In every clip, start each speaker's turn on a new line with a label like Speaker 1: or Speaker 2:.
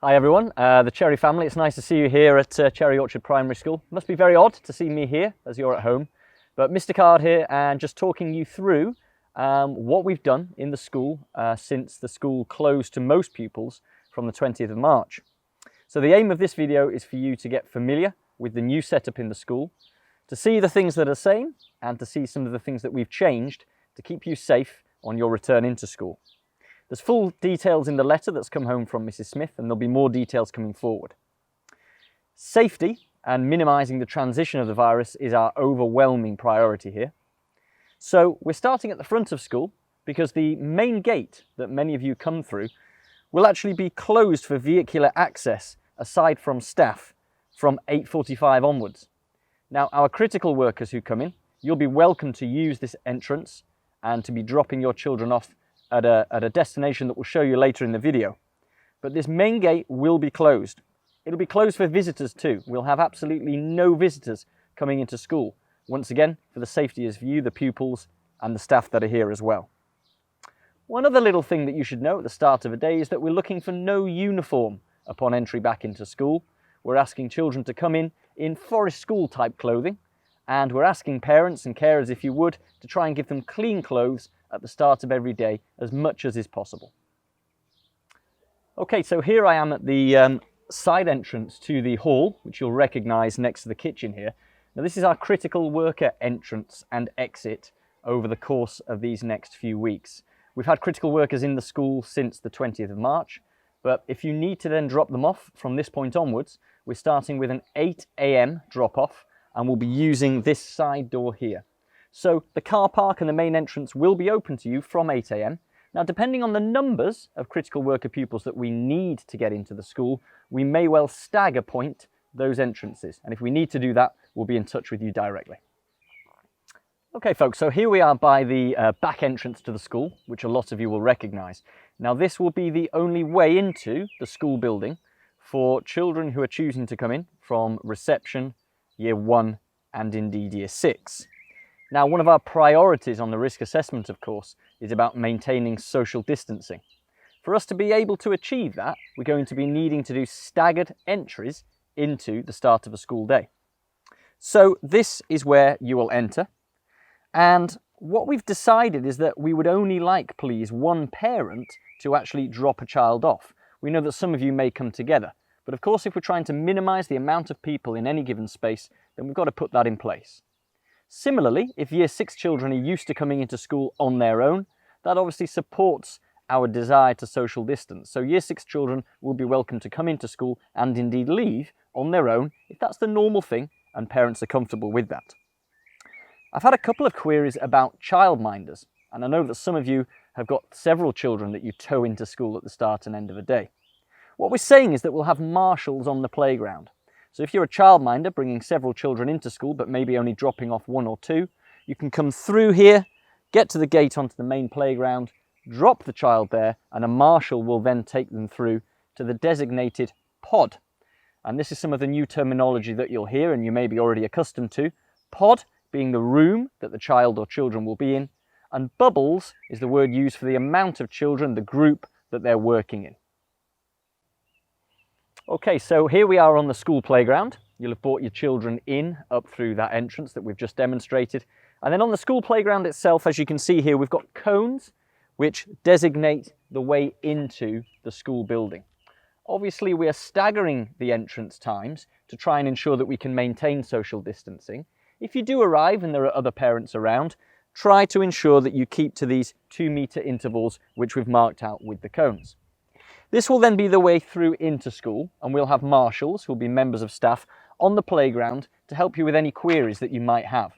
Speaker 1: Hi everyone, the Cheery family. It's nice to see you here at Cheery Orchard Primary School. Must be very odd to see me here as you're at home, but Mr. Card here and just talking you through what we've done in the school since the school closed to most pupils from the 20th of March. So the aim of this video is for you to get familiar with the new setup in the school, to see the things that are the same and to see some of the things that we've changed to keep you safe on your return into school. There's full details in the letter that's come home from Mrs. Smith, and there'll be more details coming forward. Safety and minimising the transition of the virus is our overwhelming priority here. So we're starting at the front of school because the main gate that many of you come through will actually be closed for vehicular access aside from staff from 8:45 onwards. Now, our critical workers who come in, you'll be welcome to use this entrance and to be dropping your children off at a destination that we'll show you later in the video. But this main gate will be closed. It'll be closed for visitors too. We'll have absolutely no visitors coming into school. Once again, for the safety of you, the pupils, and the staff that are here as well. One other little thing that you should know at the start of a day is that we're looking for no uniform upon entry back into school. We're asking children to come in forest school type clothing, and we're asking parents and carers, if you would, to try and give them clean clothes at the start of every day as much as is possible. Okay, so here I am at the side entrance to the hall, which you'll recognise next to the kitchen here. Now this is our critical worker entrance and exit over the course of these next few weeks. We've had critical workers in the school since the 20th of March, but if you need to then drop them off from this point onwards, we're starting with an 8 AM drop off, and we'll be using this side door here. So the car park and the main entrance will be open to you from 8 AM. Now, depending on the numbers of critical worker pupils that we need to get into the school, we may well stagger point those entrances. And if we need to do that, we'll be in touch with you directly. Okay, folks, so here we are by the back entrance to the school, which a lot of you will recognise. Now, this will be the only way into the school building for children who are choosing to come in from reception, Year 1 and indeed Year 6. Now, one of our priorities on the risk assessment, of course, is about maintaining social distancing. For us to be able to achieve that, we're going to be needing to do staggered entries into the start of a school day. So this is where you will enter. And what we've decided is that we would only like, please, one parent to actually drop a child off. We know that some of you may come together, but of course, if we're trying to minimise the amount of people in any given space, then we've got to put that in place. Similarly, if Year 6 children are used to coming into school on their own, that obviously supports our desire to social distance. So Year 6 children will be welcome to come into school and indeed leave on their own if that's the normal thing and parents are comfortable with that. I've had a couple of queries about childminders, and I know that some of you have got several children that you tow into school at the start and end of a day. What we're saying is that we'll have marshals on the playground. So if you're a childminder bringing several children into school but maybe only dropping off one or two, you can come through here, get to the gate onto the main playground, drop the child there, and a marshal will then take them through to the designated pod. And this is some of the new terminology that you'll hear and you may be already accustomed to. Pod being the room that the child or children will be in, and bubbles is the word used for the amount of children, the group that they're working in. Okay, so here we are on the school playground. You'll have brought your children in up through that entrance that we've just demonstrated. And then on the school playground itself, as you can see here, we've got cones which designate the way into the school building. Obviously, we are staggering the entrance times to try and ensure that we can maintain social distancing. If you do arrive and there are other parents around, try to ensure that you keep to these 2-metre intervals which we've marked out with the cones. This will then be the way through into school, and we'll have marshals, who will be members of staff, on the playground to help you with any queries that you might have.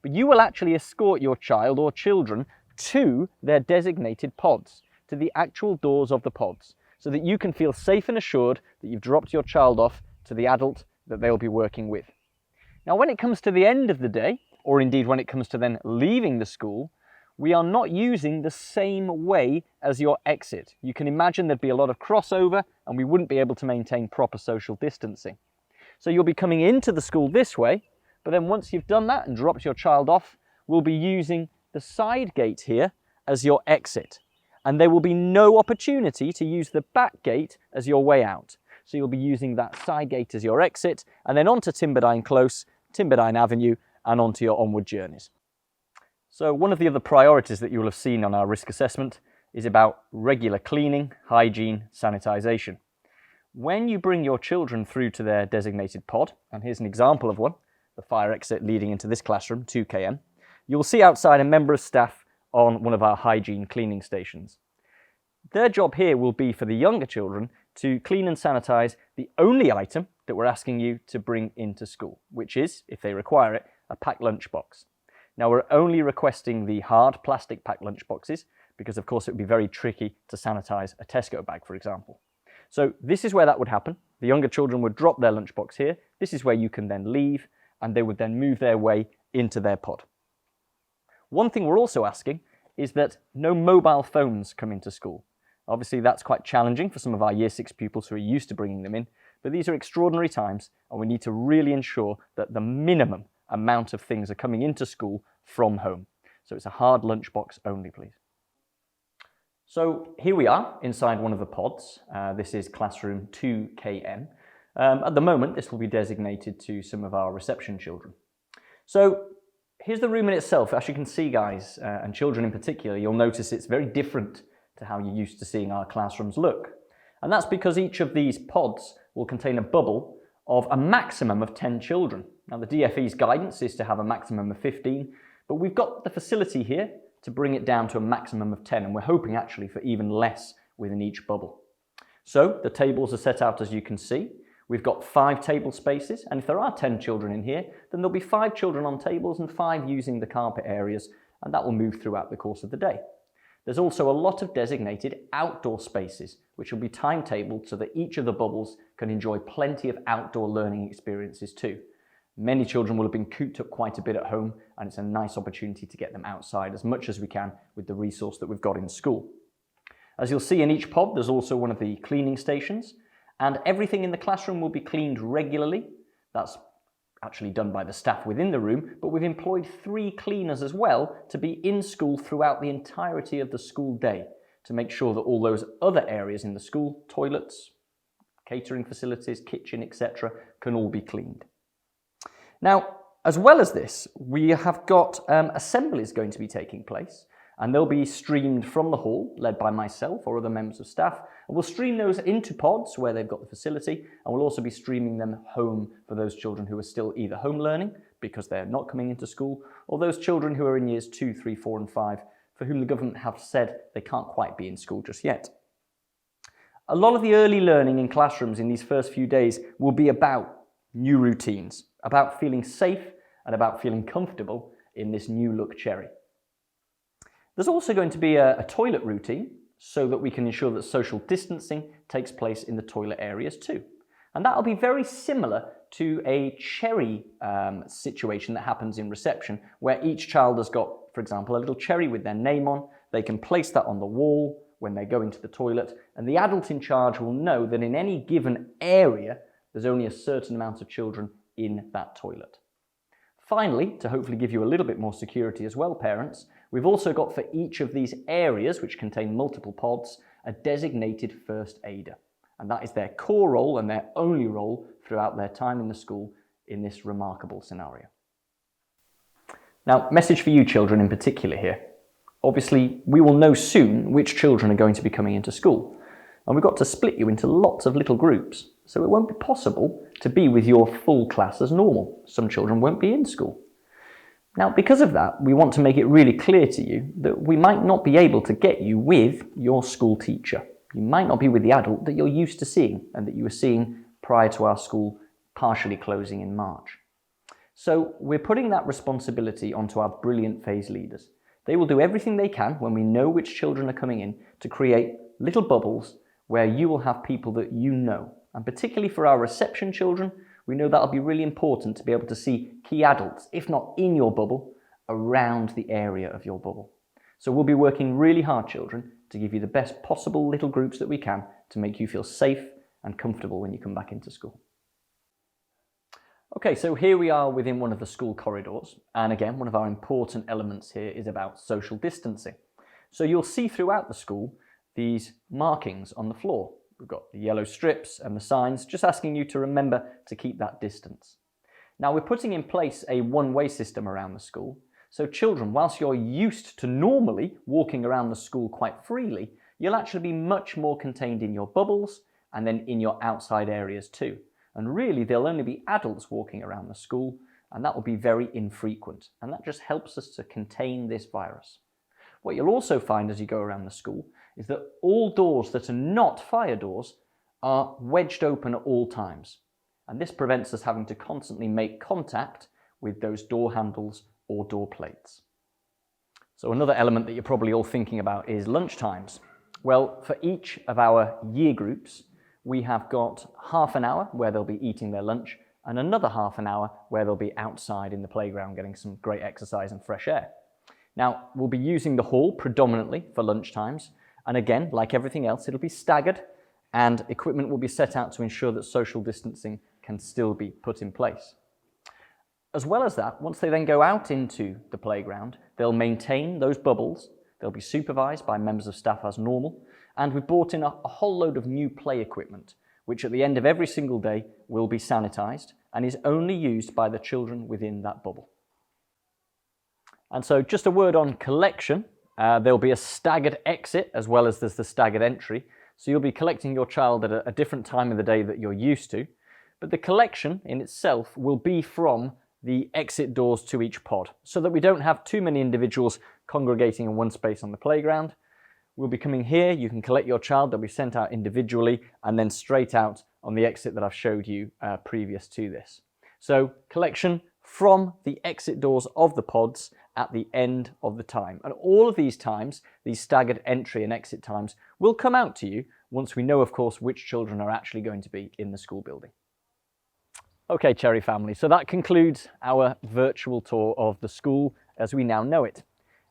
Speaker 1: But you will actually escort your child or children to their designated pods, to the actual doors of the pods, so that you can feel safe and assured that you've dropped your child off to the adult that they'll be working with. Now, when it comes to the end of the day, or indeed when it comes to then leaving the school, we are not using the same way as your exit. You can imagine there'd be a lot of crossover and we wouldn't be able to maintain proper social distancing. So you'll be coming into the school this way, but then once you've done that and dropped your child off, we'll be using the side gate here as your exit. and there will be no opportunity to use the back gate as your way out. So you'll be using that side gate as your exit, and then onto Timberdine Close, Timberdine Avenue, and onto your onward journeys. So one of the other priorities that you will have seen on our risk assessment is about regular cleaning, hygiene, sanitisation. When you bring your children through to their designated pod, and here's an example of one, the fire exit leading into this classroom, 2km, you'll see outside a member of staff on one of our hygiene cleaning stations. Their job here will be for the younger children to clean and sanitise the only item that we're asking you to bring into school, which is, if they require it, a packed lunchbox. Now we're only requesting the hard plastic packed lunchboxes because of course it would be very tricky to sanitise a Tesco bag, for example. So this is where that would happen. The younger children would drop their lunchbox here. This is where you can then leave, and they would then move their way into their pod. One thing we're also asking is that no mobile phones come into school. Obviously that's quite challenging for some of our Year 6 pupils who are used to bringing them in, but these are extraordinary times and we need to really ensure that the minimum amount of things are coming into school from home. So it's a hard lunchbox only, please. So here we are inside one of the pods. This is classroom 2km. At the moment, this will be designated to some of our reception children. So here's the room in itself. As you can see, guys, and children in particular, you'll notice it's very different to how you're used to seeing our classrooms look. And that's because each of these pods will contain a bubble of a maximum of 10 children. Now the DfE's guidance is to have a maximum of 15, but we've got the facility here to bring it down to a maximum of 10, and we're hoping actually for even less within each bubble. So the tables are set out as you can see. We've got 5 table spaces, and if there are 10 children in here, then there'll be 5 children on tables and 5 using the carpet areas, and that will move throughout the course of the day. There's also a lot of designated outdoor spaces, which will be timetabled so that each of the bubbles can enjoy plenty of outdoor learning experiences too. Many children will have been cooped up quite a bit at home, and it's a nice opportunity to get them outside as much as we can with the resource that we've got in school. As you'll see in each pod, there's also one of the cleaning stations, and everything in the classroom will be cleaned regularly. That's actually done by the staff within the room, but we've employed 3 cleaners as well to be in school throughout the entirety of the school day to make sure that all those other areas in the school, toilets, catering facilities, kitchen, etc., can all be cleaned. Now, as well as this, we have got assemblies going to be taking place, and they'll be streamed from the hall, led by myself or other members of staff, and we'll stream those into pods where they've got the facility, and we'll also be streaming them home for those children who are still either home learning because they're not coming into school, or those children who are in years 2, 3, 4 and 5 for whom the government have said they can't quite be in school just yet. A lot of the early learning in classrooms in these first few days will be about new routines, about feeling safe and about feeling comfortable in this new look Cheery. There's also going to be a toilet routine so that we can ensure that social distancing takes place in the toilet areas too. And that'll be very similar to a Cheery situation that happens in reception, where each child has got, for example, a little cherry with their name on. They can place that on the wall when they go into the toilet, and the adult in charge will know that in any given area there's only a certain amount of children in that toilet. Finally, to hopefully give you a little bit more security as well, parents, we've also got for each of these areas, which contain multiple pods, a designated first aider. And that is their core role and their only role throughout their time in the school in this remarkable scenario. Now, message for you children in particular here. Obviously, we will know soon which children are going to be coming into school. And we've got to split you into lots of little groups. So it won't be possible to be with your full class as normal. Some children won't be in school. Now, because of that, we want to make it really clear to you that we might not be able to get you with your school teacher. You might not be with the adult that you're used to seeing and that you were seeing prior to our school partially closing in March. So we're putting that responsibility onto our brilliant phase leaders. They will do everything they can when we know which children are coming in to create little bubbles where you will have people that you know. And particularly for our reception children, we know that'll be really important to be able to see key adults, if not in your bubble, around the area of your bubble. So we'll be working really hard, children, to give you the best possible little groups that we can to make you feel safe and comfortable when you come back into school. Okay, so here we are within one of the school corridors, and again, one of our important elements here is about social distancing. So you'll see throughout the school these markings on the floor. We've got the yellow strips and the signs just asking you to remember to keep that distance. Now we're putting in place a one-way system around the school. So children, whilst you're used to normally walking around the school quite freely, you'll actually be much more contained in your bubbles and then in your outside areas too. And really there'll only be adults walking around the school, and that will be very infrequent. And that just helps us to contain this virus. What you'll also find as you go around the school is that all doors that are not fire doors are wedged open at all times. And this prevents us having to constantly make contact with those door handles or door plates. So another element that you're probably all thinking about is lunch times. Well, for each of our year groups, we have got half an hour where they'll be eating their lunch and another half an hour where they'll be outside in the playground getting some great exercise and fresh air. Now, we'll be using the hall predominantly for lunch times. And again, like everything else, it'll be staggered and equipment will be set out to ensure that social distancing can still be put in place. As well as that, once they then go out into the playground, they'll maintain those bubbles, they'll be supervised by members of staff as normal, and we've brought in a whole load of new play equipment, which at the end of every single day will be sanitized and is only used by the children within that bubble. And so just a word on collection. There'll be a staggered exit as well as there's the staggered entry. So you'll be collecting your child at a different time of the day that you're used to. But the collection in itself will be from the exit doors to each pod, so that we don't have too many individuals congregating in one space on the playground. We'll be coming here, you can collect your child, they'll be sent out individually and then straight out on the exit that I've showed you previous to this. So collection from the exit doors of the pods at the end of the time. And all of these times, these staggered entry and exit times, will come out to you once we know, of course, which children are actually going to be in the school building. Okay, Cheery family, so that concludes our virtual tour of the school as we now know it.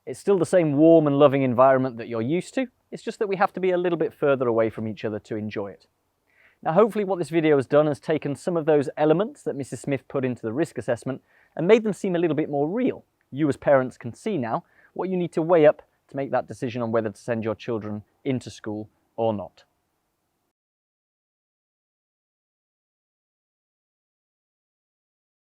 Speaker 1: It's still the same warm and loving environment that you're used to. It's just that we have to be a little bit further away from each other to enjoy it. Now, hopefully what this video has done is taken some of those elements that Mrs. Smith put into the risk assessment and made them seem a little bit more real. You as parents can see now what you need to weigh up to make that decision on whether to send your children into school or not.